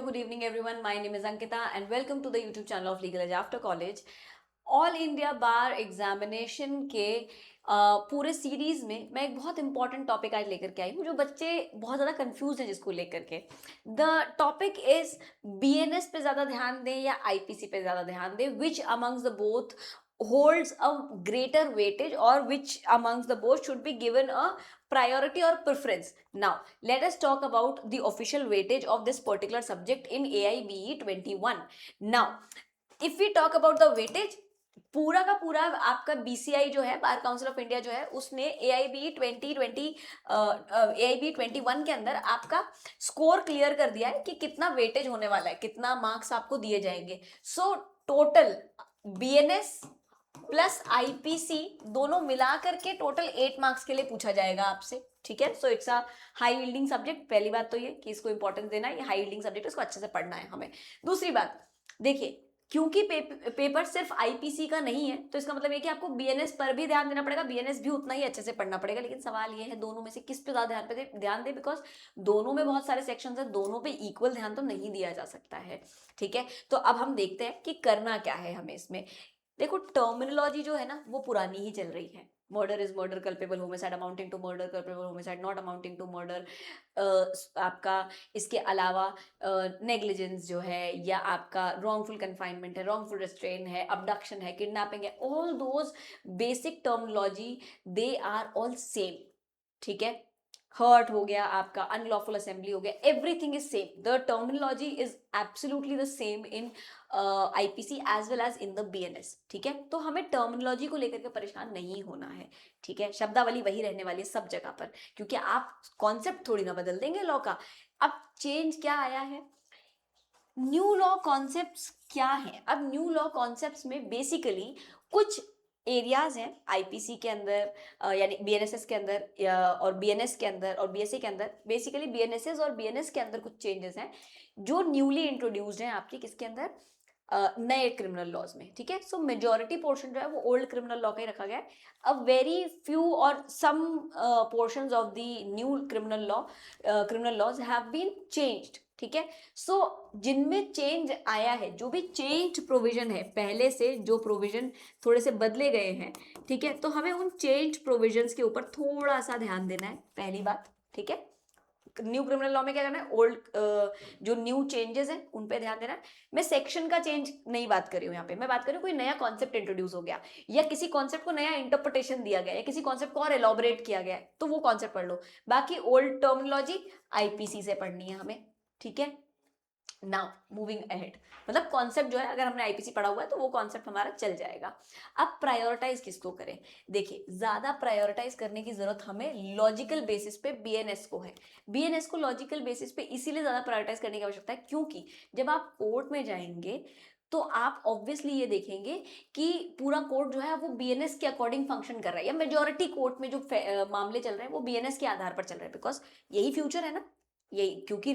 good evening everyone. My name is Ankita and welcome to the YouTube channel of Legal Edge After College. All India bar examination के पूरे series में मैं एक बहुत important topic आज लेकर के आई हूँ, जो बच्चे बहुत ज़्यादा कंफ्यूज हैं जिसको लेकर के। द टॉपिक इज बीएनएस पे ज़्यादा ध्यान दें या आईपीसी पे ज़्यादा ध्यान दें, विच amongst the both holds a greater weightage or which amongst the both should be given a priority or preference. Now let us talk about the official weightage of this particular subject in AIBE 21. Now if we talk about the weightage, पूरा का पूरा आपका BCI जो है, bar council of India जो है, उसने AIBE 2020 AIBE 21 के अंदर आपका स्कोर क्लियर कर दिया है कि कितना वेटेज होने वाला है, कितना मार्क्स आपको दिए जाएंगे। So total BNS plus IPC दोनों मिला करके टोटल 8 मार्क्स के लिए पूछा जाएगा आपसे, ठीक है। So it's a high yielding subject. पहली बात तो ये कि इसको इंपॉर्टेंस देना है, ये हाई यील्डिंग सब्जेक्ट, इसको अच्छे से पढ़ना है हमें। दूसरी बात देखिए, क्योंकि पेपर सिर्फ आईपीसी का नहीं है, तो इसका मतलब ये कि आपको बीएनएस पर भी ध्यान देना पड़ेगा, बीएनएस भी उतना ही अच्छे से पढ़ना पड़ेगा। लेकिन सवाल ये है दोनों में से किस पे ज्यादा ध्यान दे, बिकॉज दोनों में बहुत सारे सेक्शंस हैं, दोनों पे इक्वल ध्यान तो नहीं दिया जा सकता है, ठीक है। तो अब हम देखते हैं कि करना क्या है हमें इसमें। देखो, टर्मिनोलॉजी जो है ना वो पुरानी ही चल रही है। Murder is murder, culpable homicide amounting to murder, culpable homicide not amounting to murder. आपका इसके अलावा नेग्लिजेंस जो है, या आपका रॉन्गफुल कन्फाइनमेंट है, रॉन्गफुल रिस्ट्रेन है, अबडक्शन है, किडनैपिंग है, all those basic terminology they are all same, ठीक है। हर्ट हो गया, आपका अनलॉफुल असेंबली हो गया, everything is same. The terminology is absolutely the same in IPC as well as in the BNS, ठीक है। तो हमें टर्मिनोलॉजी को लेकर के परेशान नहीं होना है, ठीक है। शब्दावली वही रहने वाली है सब जगह पर, क्योंकि आप कॉन्सेप्ट थोड़ी ना बदल देंगे लॉ का। अब चेंज क्या आया है, न्यू लॉ कॉन्सेप्ट्स क्या है। अब न्यू लॉ कॉन्सेप्ट्स में बेसिकली कुछ एरियाज हैं आईपीसी के अंदर, यानी बीएनएसएस के अंदर और बीएनएस के अंदर और बीएसए के अंदर। बेसिकली बीएनएसएस और बीएनएस के अंदर कुछ चेंजेस हैं जो न्यूली इंट्रोड्यूस्ड हैं आपके किसके अंदर, नए क्रिमिनल लॉज में, ठीक है। सो मेजॉरिटी पोर्शन जो है वो ओल्ड क्रिमिनल लॉ का ही रखा गया है। अब वेरी फ्यू और some portions of the new criminal laws have been changed, ठीक है। सो जिनमें चेंज आया है, जो भी चेंज प्रोविजन है, पहले से जो प्रोविजन थोड़े से बदले गए हैं, ठीक है, तो हमें उन चेंज प्रोविजंस के ऊपर थोड़ा सा ध्यान देना है, पहली बात, ठीक है। न्यू क्रिमिनल लॉ में क्या करना है, ओल्ड जो न्यू चेंजेस हैं उन पे ध्यान देना है। मैं सेक्शन का चेंज नहीं बात कर रही हूँ यहाँ पे, मैं बात कर रही हूँ कोई नया कॉन्सेप्ट इंट्रोड्यूस हो गया, या किसी कॉन्सेप्ट को नया इंटरप्रिटेशन दिया गया, या किसी कॉन्सेप्ट को और एलॉबरेट किया गया है, तो वो कॉन्सेप्ट पढ़ लो। बाकी ओल्ड टर्मिनोलॉजी आईपीसी से पढ़नी है हमें, ठीक है। नाउ मूविंग अहेड, मतलब कॉन्सेप्ट जो है अगर हमने आईपीसी पढ़ा हुआ है तो वो कॉन्सेप्ट हमारा चल जाएगा। अब प्रायोरिटाइज किसको करें, देखिए ज्यादा प्रायोरिटाइज करने की जरूरत हमें लॉजिकल बेसिस पे बीएनएस को है। बीएनएस को लॉजिकल बेसिस पे इसीलिए ज्यादा प्रायोरिटाइज करने की आवश्यकता है क्योंकि जब आप कोर्ट में जाएंगे तो आप ऑब्वियसली ये देखेंगे कि पूरा कोर्ट जो है वो बीएनएस के अकॉर्डिंग फंक्शन कर रहा है, या मेजोरिटी कोर्ट में जो मामले चल रहे हैं वो बीएनएस के आधार पर चल रहे हैं, बिकॉज यही फ्यूचर है ना, यही। क्योंकि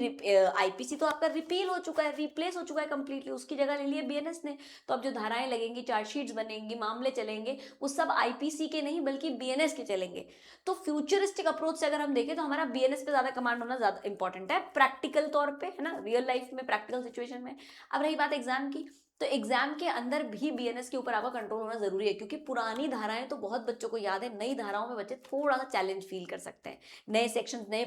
आईपीसी तो आपका रिपील हो चुका है, रिप्लेस हो चुका है कंप्लीटली, उसकी जगह ले लिया बीएनएस ने। तो अब जो धाराएं लगेंगी, चार्जशीट्स बनेंगी, मामले चलेंगे, वो सब आईपीसी के नहीं बल्कि बीएनएस के चलेंगे। तो फ्यूचरिस्टिक अप्रोच से अगर हम देखें तो हमारा बीएनएस पे ज्यादा कमांड होना ज्यादा इंपॉर्टेंट है, प्रैक्टिकल तौर पे, है ना, रियल लाइफ में, प्रैक्टिकल सिचुएशन में। अब रही बात एग्जाम की, तो एग्जाम के अंदर भी बीएनएस के ऊपर आपका कंट्रोल होना जरूरी है, क्योंकि पुरानी धाराएं तो बहुत बच्चों को याद है, नई धाराओं में बच्चे थोड़ा सा चैलेंज फील कर सकते हैं। नए सेक्शन, नए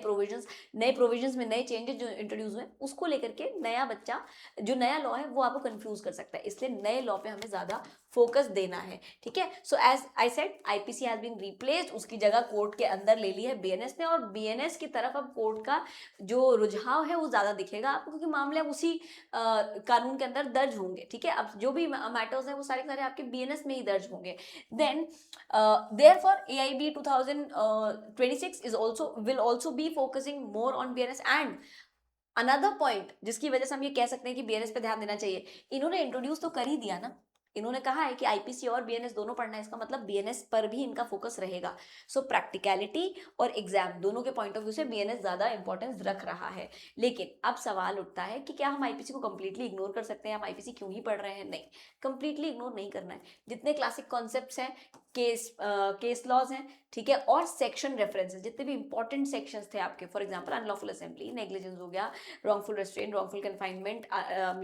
प्रोविजंस में नए चेंजेस जो इंट्रोड्यूस हुए उसको लेकर के नया बच्चा, जो नया लॉ है वो आपको कंफ्यूज कर सकता है, इसलिए नए लॉ पे हमें ज्यादा फोकस देना है, ठीक है। So as I said, IPC has been replaced, उसकी जगह कोर्ट के अंदर ले ली है बीएनएस ने, और बीएनएस की तरफ अब कोर्ट का जो रुझाव है वो ज्यादा दिखेगा आपको, क्योंकि मामले अब उसी कानून के अंदर दर्ज होंगे, ठीक है। अब जो भी मैटर्स हैं वो सारे सारे आपके बीएनएस में ही दर्ज होंगे। Then therefore AIB 2026 is also will also be focusing more on BNS and another point जिसकी वजह से हम ये कह सकते हैं कि बीएनएस पे ध्यान देना चाहिए, इन्होंने इंट्रोड्यूस तो कर ही दिया ना, इन्होंने कहा है कि आईपीसी और बीएनएस दोनों पढ़ना है, इसका मतलब बीएनएस पर भी इनका फोकस रहेगा। सो प्रैक्टिकलिटी और एग्जाम दोनों के पॉइंट ऑफ व्यू से बीएनएस ज्यादा इंपॉर्टेंस रख रहा है। लेकिन अब सवाल उठता है कि क्या हम आईपीसी को कंप्लीटली इग्नोर कर सकते हैं, हम आईपीसी क्यों ही पढ़ रहे हैं? नहीं, कंप्लीटली इग्नोर नहीं करना है। जितने क्लासिक कॉन्सेप्ट्स हैं केस लॉज हैं, ठीक है, और सेक्शन रेफरेंसेस, जितने भी इंपॉर्टेंट सेक्शंस थे आपके, for example unlawful assembly, negligence हो गया, रॉन्गफुल रेस्ट्रेंट, रॉन्गफुल कन्फाइनमेंट,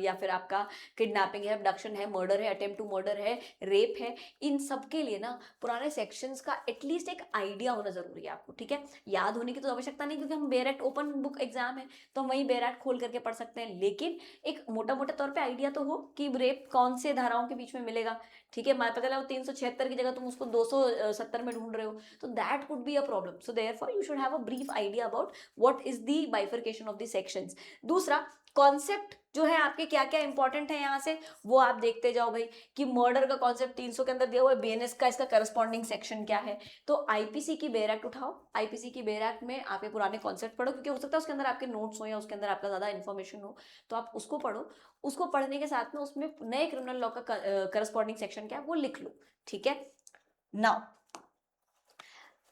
या फिर आपका किडनैपिंग है, अबडक्शन है, मर्डर है, अटेम्प्ट टू मर्डर है, रेप है, इन सब के लिए ना पुराने सेक्शंस का एटलीस्ट एक आइडिया होना जरूरी है आपको, ठीक है। याद होने की तो आवश्यकता नहीं, क्योंकि हम bare act open book exam है तो हम वही बेयर एक्ट खोल करके पढ़ सकते हैं, लेकिन एक मोटा मोटा तौर पे आइडिया तो हो कि रेप कौन से धाराओं के बीच में मिलेगा, ठीक है। मान पता चला 376 की जगह तुम उसको 270 में ढूंढ रहे हो, तो that could be a problem. So therefore you should have a brief idea about what is the bifurcation of the sections. दूसरा, कॉन्सेप्ट जो है आपके क्या क्या इंपॉर्टेंट है यहाँ से, वो आप देखते जाओ भाई, कि मर्डर का कॉन्सेप्ट 300 के अंदर दिया हुआ है, बीएनएस का इसका करस्पॉन्डिंग सेक्शन क्या है। तो आईपीसी की बेयर एक्ट उठाओ, आईपीसी की बेयर एक्ट में आप ये पुराने कॉन्सेप्ट पढ़ो, क्योंकि हो सकता है उसके अंदर आपके नोट्स हो या उसके अंदर आपका ज्यादा इन्फॉर्मेशन हो, तो आप उसको पढ़ो। उसको पढ़ने के साथ में उसमें नए क्रिमिनल लॉ का करस्पॉन्डिंग सेक्शन क्या है वो लिख लो, ठीक है। नाउ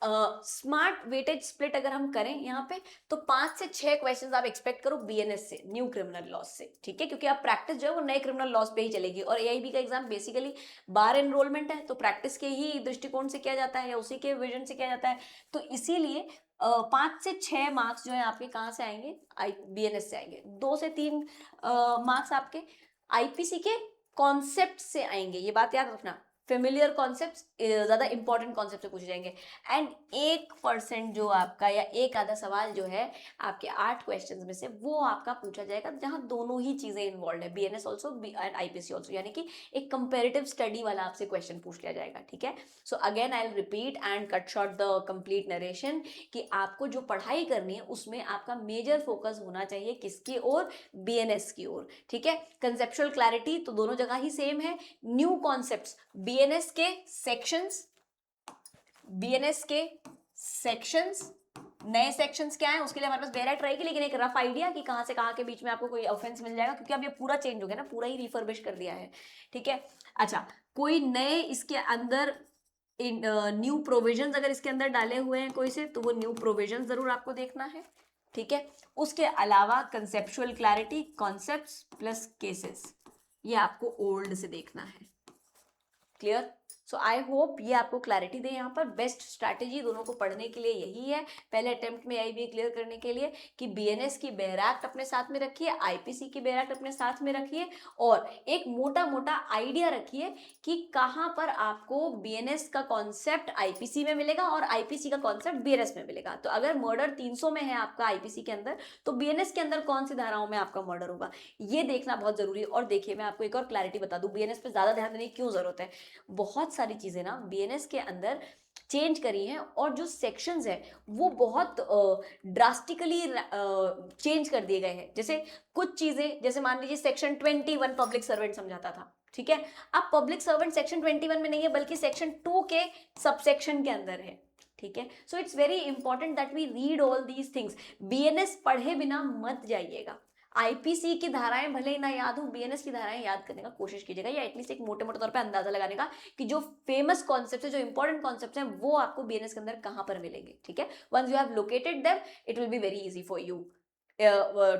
स्मार्ट वेटेज स्प्लिट अगर हम करें यहाँ पे, तो 5 से 6 क्वेश्चंस आप एक्सपेक्ट करो बीएनएस से, न्यू क्रिमिनल लॉज से, ठीक है, क्योंकि आप प्रैक्टिस जो है वो नए क्रिमिनल लॉज पे ही चलेगी, और एआईबी का एग्जाम बेसिकली बार एनरोलमेंट है, तो प्रैक्टिस के ही दृष्टिकोण से किया जाता है या उसी के विजन से किया जाता है, तो इसीलिए 5 से 6 मार्क्स जो है आपके कहाँ से आएंगे, बीएनएस से आएंगे। 2 से 3 मार्क्स आपके आईपीसी के कॉन्सेप्ट से आएंगे, ये बात याद रखना, फेमिलियर कॉन्सेप्ट्स ज्यादा इंपॉर्टेंट कॉन्सेप्ट से पूछे जाएंगे। एंड 1% जो आपका या एक आधा सवाल जो है आपके 8 क्वेश्चंस में से, वो आपका पूछा जाएगा जहां दोनों ही चीजें इन्वॉल्व है, BNS also and IPC also, यानी कि एक कंपेरेटिव स्टडी वाला आपसे क्वेश्चन पूछ लिया जाएगा, ठीक है। So again I will repeat and cut short the complete narration, कि आपको जो पढ़ाई करनी है उसमें आपका मेजर फोकस होना चाहिए किसकी ओर, बीएनएस की ओर, ठीक है। कंसेप्चुअल क्लैरिटी तो दोनों जगह ही सेम है। न्यू कॉन्सेप्ट्स, बीएनएस के सेक्शंस, बीएनएस के सेक्शंस, नए सेक्शंस क्या है उसके लिए हमारे पास बेयर एक्ट रहेगी, लेकिन एक रफ आइडिया कि कहां से कहां के बीच में आपको कोई ऑफेंस मिल जाएगा, क्योंकि अब ये पूरा चेंज हो गया ना, पूरा ही रिफर्बिश कर दिया है, ठीक है। अच्छा, कोई नए इसके अंदर न्यू प्रोविजंस अगर इसके अंदर डाले हुए हैं कोई से, तो वो न्यू प्रोविजंस जरूर आपको देखना है, ठीक है। उसके अलावा conceptual clarity, concepts plus cases, ये आपको ओल्ड से देखना है, क्लियर। सो आई होप ये आपको क्लैरिटी दे। यहाँ पर बेस्ट स्ट्रैटेजी दोनों को पढ़ने के लिए यही है, पहले अटेम्प्ट में आईबीए क्लियर करने के लिए, कि बीएनएस की बेयर एक्ट अपने साथ में रखिए, आईपीसी की बेयर एक्ट अपने साथ में रखिए, और एक मोटा मोटा आइडिया रखिए कि कहाँ पर आपको बीएनएस का कॉन्सेप्ट आईपीसी में मिलेगा और आईपीसी का कॉन्सेप्ट बीएनएस में मिलेगा। तो अगर मर्डर 300 में है आपका आईपीसी के अंदर, तो बीएनएस के अंदर कौन सी धाराओं में आपका मर्डर होगा, ये देखना बहुत जरूरी है। और देखिए मैं आपको एक और क्लैरिटी बता दूं, बीएनएस पे ज्यादा ध्यान देने की क्यों जरूरत है, बहुत सारी चीजें ना बीएनएस के अंदर चेंज करी हैं, और जो सेक्शंस है वो बहुत ड्रास्टिकली चेंज कर दिए गए हैं। जैसे कुछ चीजें, जैसे मान लीजिए सेक्शन 21 पब्लिक सर्वेंट समझाता था, ठीक है, अब पब्लिक सर्वेंट सेक्शन 21 में नहीं है, बल्कि सेक्शन 2 के सबसेक्शन के अंदर है, ठीक है। So it's very important that we read all these things. BNS पढ़े बिना मत जाइएगा, आईपीसी की धाराएं भले ही ना याद हो, बीएनएस की धाराएं याद करने का कोशिश कीजिएगा, या एटलीस्ट एक मोटे मोटे तौर पे अंदाजा लगाने का कि जो फेमस कॉन्सेप्ट है, जो इंपॉर्टेंट कॉन्सेप्ट हैं, वो आपको बीएनएस के अंदर कहां पर मिलेंगे, ठीक है। Once you have located them, it will be very easy for you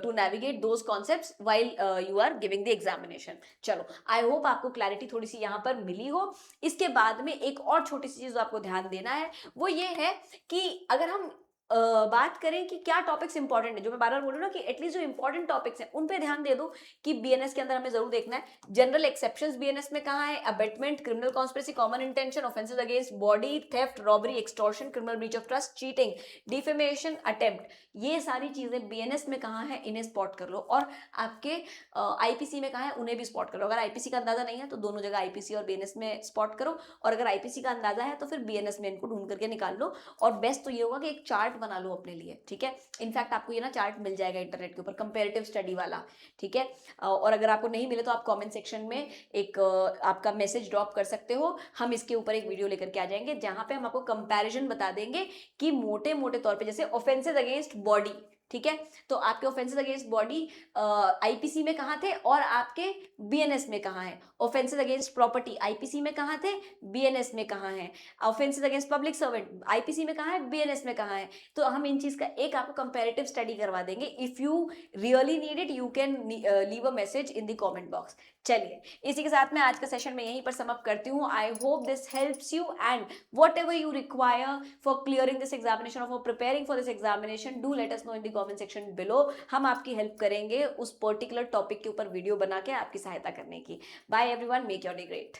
to navigate those concepts while you are giving the examination। चलो, आई होप आपको क्लैरिटी थोड़ी सी यहाँ पर मिली हो। इसके बाद में एक और छोटी सी चीज आपको ध्यान देना है, वो ये है कि अगर हम बात करें कि क्या टॉपिक्स इंपॉर्टेंट है, जो मैं बार बार बोल रही हूँ ना कि एटलीस्ट जो इंपॉर्टेंट टॉपिक्स हैं उन पे ध्यान दे दो, कि बीएनएस के अंदर हमें जरूर देखना है जनरल एक्सेप्शंस बीएनएस में कहाँ है, abetment, criminal conspiracy, common intention, offences against body, theft, robbery, extortion, criminal breach of trust, cheating, defamation, attempt, ये सारी चीजें बीएनएस में कहाँ है, इन्हें स्पॉट कर लो, और आपके आईपीसी में कहाँ है उन्हें भी स्पॉट कर लो। अगर आईपीसी का अंदाजा नहीं है तो दोनों जगह आईपीसी और बीएनएस में स्पॉट करो, और अगर आईपीसी का अंदाजा है तो फिर बीएनएस में इनको ढूंढ करके निकाल लो, और बेस्ट तो ये होगा कि एक चार्ट बना लो अपने लिए, ठीक है। इनफैक्ट आपको ये ना चार्ट मिल जाएगा इंटरनेट के ऊपर, कंपैरेटिव स्टडी वाला, ठीक है। और अगर आपको नहीं मिले तो आप कमेंट सेक्शन में एक आपका मैसेज ड्रॉप कर सकते हो, हम इसके ऊपर एक वीडियो लेकर के आ जाएंगे जहां पे हम आपको कंपैरिजन बता देंगे कि मोटे मोटे तौर पे, जैसे ऑफेंसेस अगेंस्ट बॉडी, ठीक है, तो आपके ऑफेंसेस अगेंस्ट बॉडी आईपीसी में कहाँ थे और आपके बीएनएस में कहाँ है, ऑफेंसेस अगेंस्ट प्रॉपर्टी आईपीसी में कहाँ थे, बीएनएस में कहाँ है, offences against public servant IPC में कहाँ है, बीएनएस में कहाँ है। तो हम इन चीज का एक आपको कंपैरेटिव स्टडी करवा देंगे। If you really need it, you can leave a message in the comment box. चलिए, इसी के साथ मैं आज का सेशन में यहीं पर समाप्त करती हूँ। I hope this helps you and what you require for clearing this examination और for preparing for this examination, do let us know in the comment section below. हम आपकी हेल्प करेंगे उस पर्टिकुलर टॉपिक के ऊपर video बना के आपकी सहायता करने की। Bye everyone, make your day great.